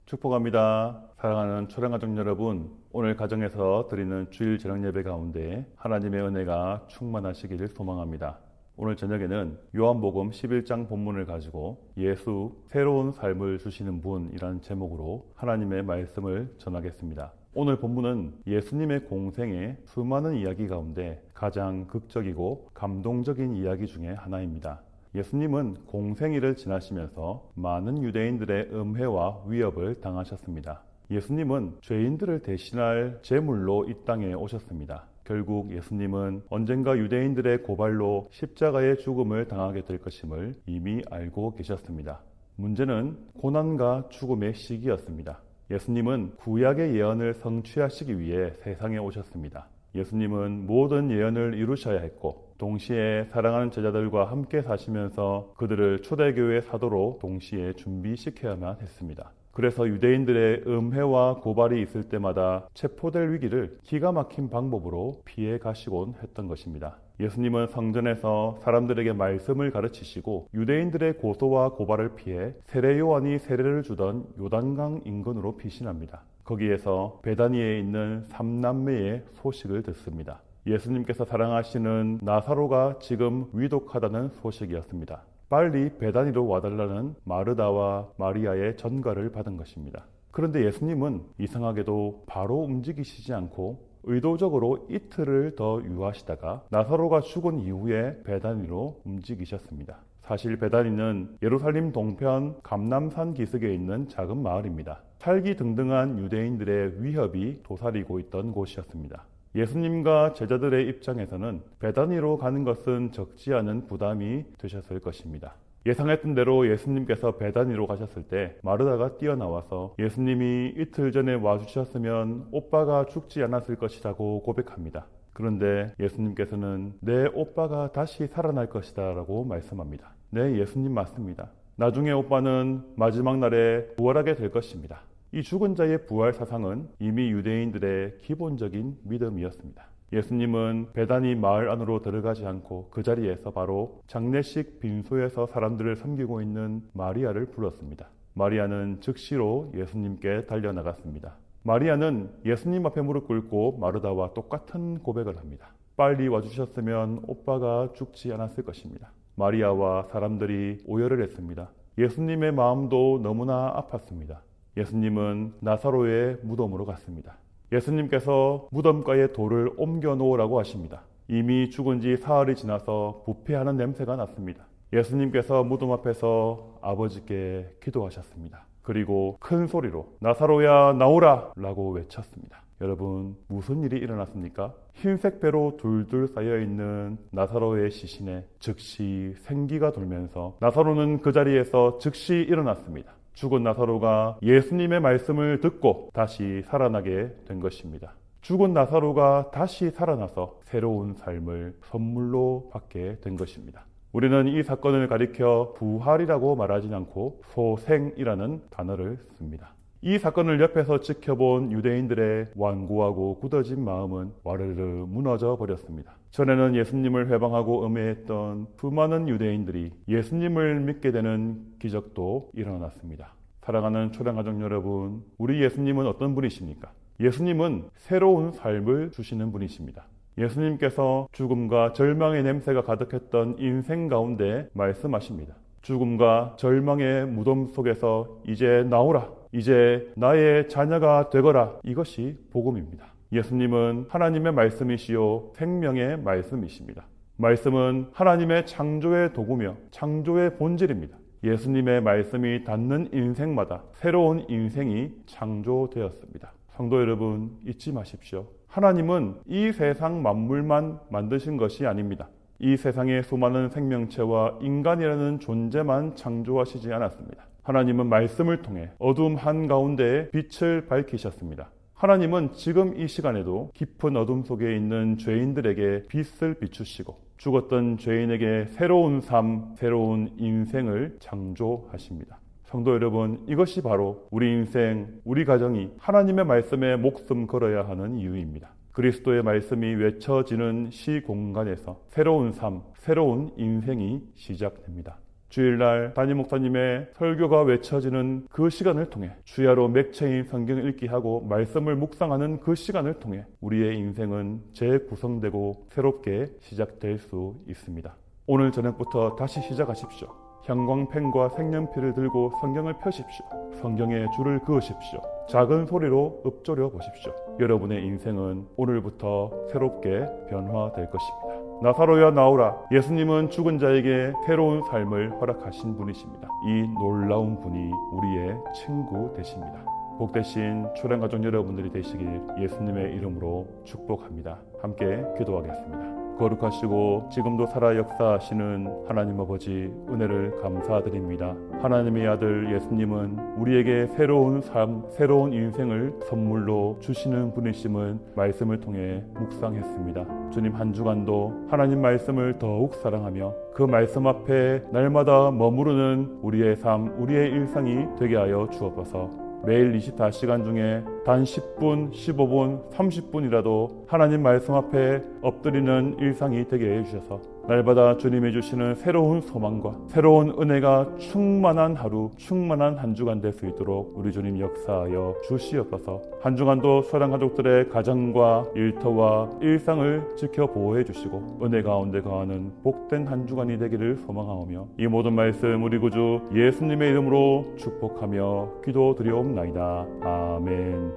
축복합니다. 사랑하는 초령가족 여러분, 오늘 가정에서 드리는 주일 저녁 예배 가운데 하나님의 은혜가 충만하시기를 소망합니다. 오늘 저녁에는 요한복음 11장 본문을 가지고 예수 새로운 삶을 주시는 분이라는 제목으로 하나님의 말씀을 전하겠습니다. 오늘 본문은 예수님의 공생의 수많은 이야기 가운데 가장 극적이고 감동적인 이야기 중에 하나입니다. 예수님은 공생일을 지나시면서 많은 유대인들의 음해와 위협을 당하셨습니다. 예수님은 죄인들을 대신할 제물로 이 땅에 오셨습니다. 결국 예수님은 언젠가 유대인들의 고발로 십자가의 죽음을 당하게 될 것임을 이미 알고 계셨습니다. 문제는 고난과 죽음의 시기였습니다. 예수님은 구약의 예언을 성취하시기 위해 세상에 오셨습니다. 예수님은 모든 예언을 이루셔야 했고 동시에 사랑하는 제자들과 함께 사시면서 그들을 초대교회 사도로 동시에 준비시켜야만 했습니다. 그래서 유대인들의 음해와 고발이 있을 때마다 체포될 위기를 기가 막힌 방법으로 피해 가시곤 했던 것입니다. 예수님은 성전에서 사람들에게 말씀을 가르치시고 유대인들의 고소와 고발을 피해 세례 요한이 세례를 주던 요단강 인근으로 피신합니다. 거기에서 베다니에 있는 삼남매의 소식을 듣습니다. 예수님께서 사랑하시는 나사로가 지금 위독하다는 소식이었습니다. 빨리 베다니로 와달라는 마르다와 마리아의 전가를 받은 것입니다. 그런데 예수님은 이상하게도 바로 움직이시지 않고 의도적으로 이틀을 더 유하시다가 나사로가 죽은 이후에 베다니로 움직이셨습니다. 사실 베다니는 예루살렘 동편 감람산 기슭에 있는 작은 마을입니다. 살기 등등한 유대인들의 위협이 도사리고 있던 곳이었습니다. 예수님과 제자들의 입장에서는 베다니로 가는 것은 적지 않은 부담이 되셨을 것입니다. 예상했던 대로 예수님께서 베다니로 가셨을 때 마르다가 뛰어나와서 예수님이 이틀 전에 와주셨으면 오빠가 죽지 않았을 것이라고 고백합니다. 그런데 예수님께서는 내 오빠가 다시 살아날 것이다 라고 말씀합니다. 네, 예수님 맞습니다. 나중에 오빠는 마지막 날에 부활하게 될 것입니다. 이 죽은 자의 부활 사상은 이미 유대인들의 기본적인 믿음이었습니다. 예수님은 베다니 마을 안으로 들어가지 않고 그 자리에서 바로 장례식 빈소에서 사람들을 섬기고 있는 마리아를 불렀습니다. 마리아는 즉시로 예수님께 달려나갔습니다. 마리아는 예수님 앞에 무릎 꿇고 마르다와 똑같은 고백을 합니다. 빨리 와주셨으면 오빠가 죽지 않았을 것입니다. 마리아와 사람들이 오열을 했습니다. 예수님의 마음도 너무나 아팠습니다. 예수님은 나사로의 무덤으로 갔습니다. 예수님께서 무덤가에 돌을 옮겨 놓으라고 하십니다. 이미 죽은 지 사흘이 지나서 부패하는 냄새가 났습니다. 예수님께서 무덤 앞에서 아버지께 기도하셨습니다. 그리고 큰 소리로 나사로야 나오라 라고 외쳤습니다. 여러분, 무슨 일이 일어났습니까? 흰색 배로 둘둘 쌓여있는 나사로의 시신에 즉시 생기가 돌면서 나사로는 그 자리에서 즉시 일어났습니다. 죽은 나사로가 예수님의 말씀을 듣고 다시 살아나게 된 것입니다. 죽은 나사로가 다시 살아나서 새로운 삶을 선물로 받게 된 것입니다. 우리는 이 사건을 가리켜 부활이라고 말하지 않고 소생이라는 단어를 씁니다. 이 사건을 옆에서 지켜본 유대인들의 완고하고 굳어진 마음은 와르르 무너져 버렸습니다. 전에는 예수님을 회방하고 음해했던 수많은 유대인들이 예수님을 믿게 되는 기적도 일어났습니다. 사랑하는 초령가족 여러분, 우리 예수님은 어떤 분이십니까? 예수님은 새로운 삶을 주시는 분이십니다. 예수님께서 죽음과 절망의 냄새가 가득했던 인생 가운데 말씀하십니다. 죽음과 절망의 무덤 속에서 이제 나오라. 이제 나의 자녀가 되거라. 이것이 복음입니다. 예수님은 하나님의 말씀이시요 생명의 말씀이십니다. 말씀은 하나님의 창조의 도구며 창조의 본질입니다. 예수님의 말씀이 닿는 인생마다 새로운 인생이 창조되었습니다. 성도 여러분, 잊지 마십시오. 하나님은 이 세상 만물만 만드신 것이 아닙니다. 이 세상의 수많은 생명체와 인간이라는 존재만 창조하시지 않았습니다. 하나님은 말씀을 통해 어둠 한가운데에 빛을 밝히셨습니다. 하나님은 지금 이 시간에도 깊은 어둠 속에 있는 죄인들에게 빛을 비추시고 죽었던 죄인에게 새로운 삶, 새로운 인생을 창조하십니다. 성도 여러분, 이것이 바로 우리 인생, 우리 가정이 하나님의 말씀에 목숨 걸어야 하는 이유입니다. 그리스도의 말씀이 외쳐지는 시공간에서 새로운 삶, 새로운 인생이 시작됩니다. 주일날 담임 목사님의 설교가 외쳐지는 그 시간을 통해 주야로 맥체인 성경을 읽기 하고 말씀을 묵상하는 그 시간을 통해 우리의 인생은 재구성되고 새롭게 시작될 수 있습니다. 오늘 저녁부터 다시 시작하십시오. 형광펜과 색연필을 들고 성경을 펴십시오. 성경에 줄을 그으십시오. 작은 소리로 읊조려 보십시오. 여러분의 인생은 오늘부터 새롭게 변화될 것입니다. 나사로야 나오라. 예수님은 죽은 자에게 새로운 삶을 허락하신 분이십니다. 이 놀라운 분이 우리의 친구 되십니다. 복되신 초령가족 여러분들이 되시길 예수님의 이름으로 축복합니다. 함께 기도하겠습니다. 거룩하시고 지금도 살아 역사하시는 하나님 아버지 은혜를 감사드립니다. 하나님의 아들 예수님은 우리에게 새로운 삶, 새로운 인생을 선물로 주시는 분이심을 말씀을 통해 묵상했습니다. 주님 한 주간도 하나님 말씀을 더욱 사랑하며 그 말씀 앞에 날마다 머무르는 우리의 삶, 우리의 일상이 되게 하여 주옵소서. 매일 24시간 중에 단 10분, 15분, 30분이라도 하나님 말씀 앞에 엎드리는 일상이 되게 해주셔서 날마다 주님이 주시는 새로운 소망과 새로운 은혜가 충만한 하루, 충만한 한 주간 될 수 있도록 우리 주님 역사하여 주시옵소서. 한 주간도 소랑 가족들의 가정과 일터와 일상을 지켜 보호해 주시고 은혜 가운데 거하는 복된 한 주간이 되기를 소망하오며 이 모든 말씀 우리 구주 예수님의 이름으로 축복하며 기도드리옵나이다. 아멘.